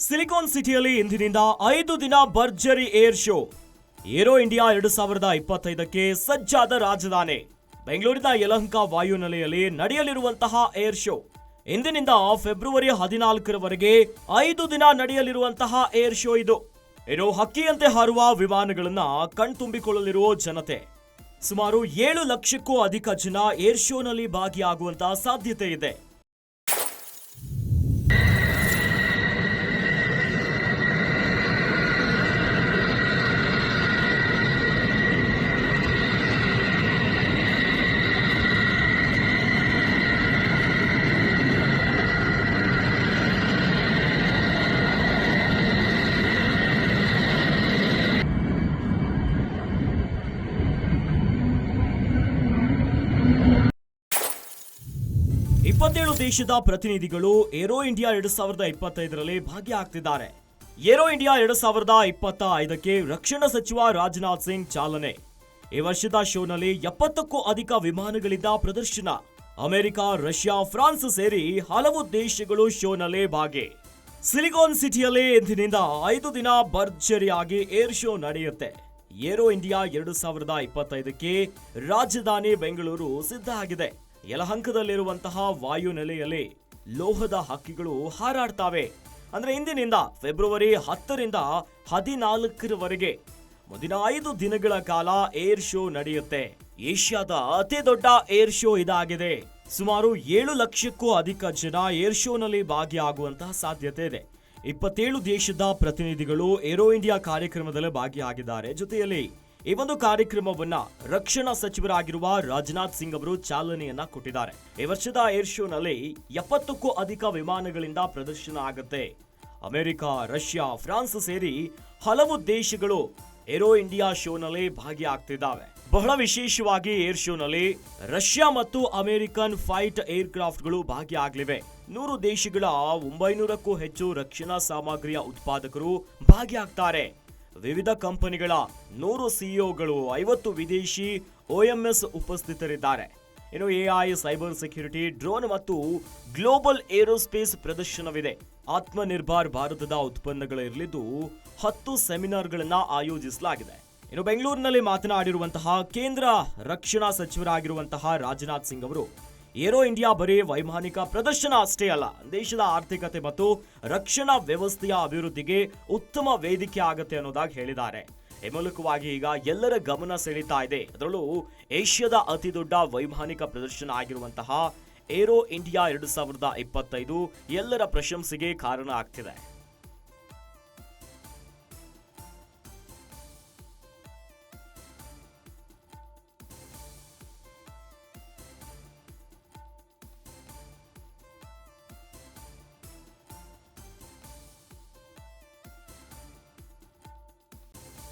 Silicon ಸಿಟಿಯಲ್ಲಿ ಇಂದಿನಿಂದ 5 ದಿನ ಭರ್ಜರಿ ಏರ್ ಶೋ. ಏರೋ ಇಂಡಿಯಾ 2025ಕ್ಕೆ ಸಜ್ಜಾದ ರಾಜಧಾನಿ ಬೆಂಗಳೂರಿನ ಯಲಹಂಕ ವಾಯುನೆಲೆಯಲ್ಲಿ ನಡೆಯಲಿರುವಂತಹ ಏರ್ ಶೋ. ಇಂದಿನಿಂದ ಫೆಬ್ರವರಿ 14ರವರೆಗೆ 5 ದಿನ ನಡೆಯಲಿರುವಂತಹ ಏರ್ ಶೋ ಇದು. ಇನ್ನು ಹಕ್ಕಿಯಂತೆ ಹಾರುವ ವಿಮಾನಗಳನ್ನ ಕಣ್ತುಂಬಿಕೊಳ್ಳಲಿರುವ ಜನತೆ. ಸುಮಾರು 7 ಲಕ್ಷಕ್ಕೂ ಅಧಿಕ ಜನ ಏರ್ ಶೋನಲ್ಲಿ ಭಾಗಿಯಾಗುವಂತಹ ಸಾಧ್ಯತೆ ಇದೆ. ಇಪ್ಪತ್ತೇಳು ದೇಶದ ಪ್ರತಿನಿಧಿಗಳು ಏರೋ ಇಂಡಿಯಾ 2025ರಲ್ಲಿ ಭಾಗಿಯಾಗ್ತಿದ್ದಾರೆ. ಏರೋ ಇಂಡಿಯಾ 2025ಕ್ಕೆ ರಕ್ಷಣಾ ಸಚಿವ ರಾಜನಾಥ್ ಸಿಂಗ್ ಚಾಲನೆ. ಈ ವರ್ಷದ ಶೋನಲ್ಲಿ 70ಕ್ಕೂ ಅಧಿಕ ವಿಮಾನಗಳಿಂದ ಪ್ರದರ್ಶನ. ಅಮೆರಿಕ, ರಷ್ಯಾ, ಫ್ರಾನ್ಸ್ ಸೇರಿ ಹಲವು ದೇಶಗಳು ಶೋನಲ್ಲಿ ಭಾಗಿ. ಸಿಲಿಕಾನ್ ಸಿಟಿಯಲ್ಲಿ ಇಂದಿನಿಂದ 5 ದಿನ ಭರ್ಜರಿಯಾಗಿ ಏರ್ ಶೋ ನಡೆಯುತ್ತೆ. ಏರೋ ಇಂಡಿಯಾ 2025ಕ್ಕೆ ರಾಜಧಾನಿ ಬೆಂಗಳೂರು ಸಿದ್ಧ ಆಗಿದೆ. ಯಲಹಂಕದಲ್ಲಿರುವಂತಹ ವಾಯುನೆಲೆಯಲ್ಲಿ ಲೋಹದ ಹಕ್ಕಿಗಳು ಹಾರಾಡ್ತಾವೆ. ಅಂದ್ರೆ ಇಂದಿನಿಂದ ಫೆಬ್ರವರಿ 10ರಿಂದ 14ರವರೆಗೆ ಮುಂದಿನ 5 ದಿನಗಳ ಕಾಲ ಏರ್ ಶೋ ನಡೆಯುತ್ತೆ. ಏಷ್ಯಾದ ಅತಿ ದೊಡ್ಡ ಏರ್ ಶೋ ಇದಾಗಿದೆ. ಸುಮಾರು 7 ಲಕ್ಷಕ್ಕೂ ಅಧಿಕ ಜನ ಏರ್ ಶೋನಲ್ಲಿ ಭಾಗಿಯಾಗುವಂತಹ ಸಾಧ್ಯತೆ ಇದೆ. 27 ದೇಶದ ಪ್ರತಿನಿಧಿಗಳು ಏರೋ ಇಂಡಿಯಾ ಕಾರ್ಯಕ್ರಮದಲ್ಲಿ ಭಾಗಿಯಾಗಿದ್ದಾರೆ. ಜೊತೆಯಲ್ಲಿ ಈ ಒಂದು ಕಾರ್ಯಕ್ರಮವನ್ನ ರಕ್ಷಣಾ ಸಚಿವರಾಗಿರುವ ರಾಜನಾಥ್ ಸಿಂಗ್ ಅವರು ಚಾಲನೆಯನ್ನ ಕೊಟ್ಟಿದ್ದಾರೆ. ಈ ವರ್ಷದ ಏರ್ ಶೋನಲ್ಲಿ 70ಕ್ಕೂ ಅಧಿಕ ವಿಮಾನಗಳಿಂದ ಪ್ರದರ್ಶನ ಆಗುತ್ತೆ. ಅಮೆರಿಕ, ರಷ್ಯಾ, ಫ್ರಾನ್ಸ್ ಸೇರಿ ಹಲವು ದೇಶಗಳು ಏರೋ ಇಂಡಿಯಾ ಶೋನಲ್ಲಿ ಭಾಗಿಯಾಗ್ತಿದ್ದಾವೆ. ಬಹಳ ವಿಶೇಷವಾಗಿ ಏರ್ ಶೋನಲ್ಲಿ ರಷ್ಯಾ ಮತ್ತು ಅಮೆರಿಕನ್ ಫೈಟ್ ಏರ್ ಕ್ರಾಫ್ಟ್ಗಳು ಭಾಗಿಯಾಗಲಿವೆ. 100 ದೇಶಗಳ 900ಕ್ಕೂ ಹೆಚ್ಚು ರಕ್ಷಣಾ ಸಾಮಗ್ರಿಯ ಉತ್ಪಾದಕರು ಭಾಗಿಯಾಗ್ತಾರೆ. ವಿವಿಧ ಕಂಪನಿಗಳ 100 ಸಿಇಒಗಳು, 50 ವಿದೇಶಿ OMS ಉಪಸ್ಥಿತರಿದ್ದಾರೆ. ಇನ್ನು AI, ಸೈಬರ್ ಸೆಕ್ಯೂರಿಟಿ, ಡ್ರೋನ್ ಮತ್ತು ಗ್ಲೋಬಲ್ ಏರೋಸ್ಪೇಸ್ ಪ್ರದರ್ಶನವಿದೆ. ಆತ್ಮನಿರ್ಭರ್ ಭಾರತದ ಉತ್ಪನ್ನಗಳಿರಲಿದ್ದು 10 ಸೆಮಿನಾರ್ಗಳನ್ನ ಆಯೋಜಿಸಲಾಗಿದೆ. ಇನ್ನು ಬೆಂಗಳೂರಿನಲ್ಲಿ ಮಾತನಾಡಿರುವಂತಹ ಕೇಂದ್ರ ರಕ್ಷಣಾ ಸಚಿವರಾಗಿರುವಂತಹ ರಾಜನಾಥ್ ಸಿಂಗ್ ಅವರು ಏರೋ ಇಂಡಿಯಾ ಬರೀ ವೈಮಾನಿಕ ಪ್ರದರ್ಶನ ಅಷ್ಟೇ ಅಲ್ಲ, ದೇಶದ ಆರ್ಥಿಕತೆ ಮತ್ತು ರಕ್ಷಣಾ ವ್ಯವಸ್ಥೆಯ ಅಭಿವೃದ್ಧಿಗೆ ಉತ್ತಮ ವೇದಿಕೆ ಆಗುತ್ತೆ ಅನ್ನೋದಾಗಿ ಹೇಳಿದ್ದಾರೆ. ಈ ಮೂಲಕವಾಗಿ ಈಗ ಎಲ್ಲರ ಗಮನ ಸೆಳೀತಾ ಇದೆ. ಅದರಲ್ಲೂ ಏಷ್ಯಾದ ಅತಿ ದೊಡ್ಡ ವೈಮಾನಿಕ ಪ್ರದರ್ಶನ ಆಗಿರುವಂತಹ ಏರೋ ಇಂಡಿಯಾ 2025 ಎಲ್ಲರ ಪ್ರಶಂಸೆಗೆ ಕಾರಣ ಆಗ್ತಿದೆ.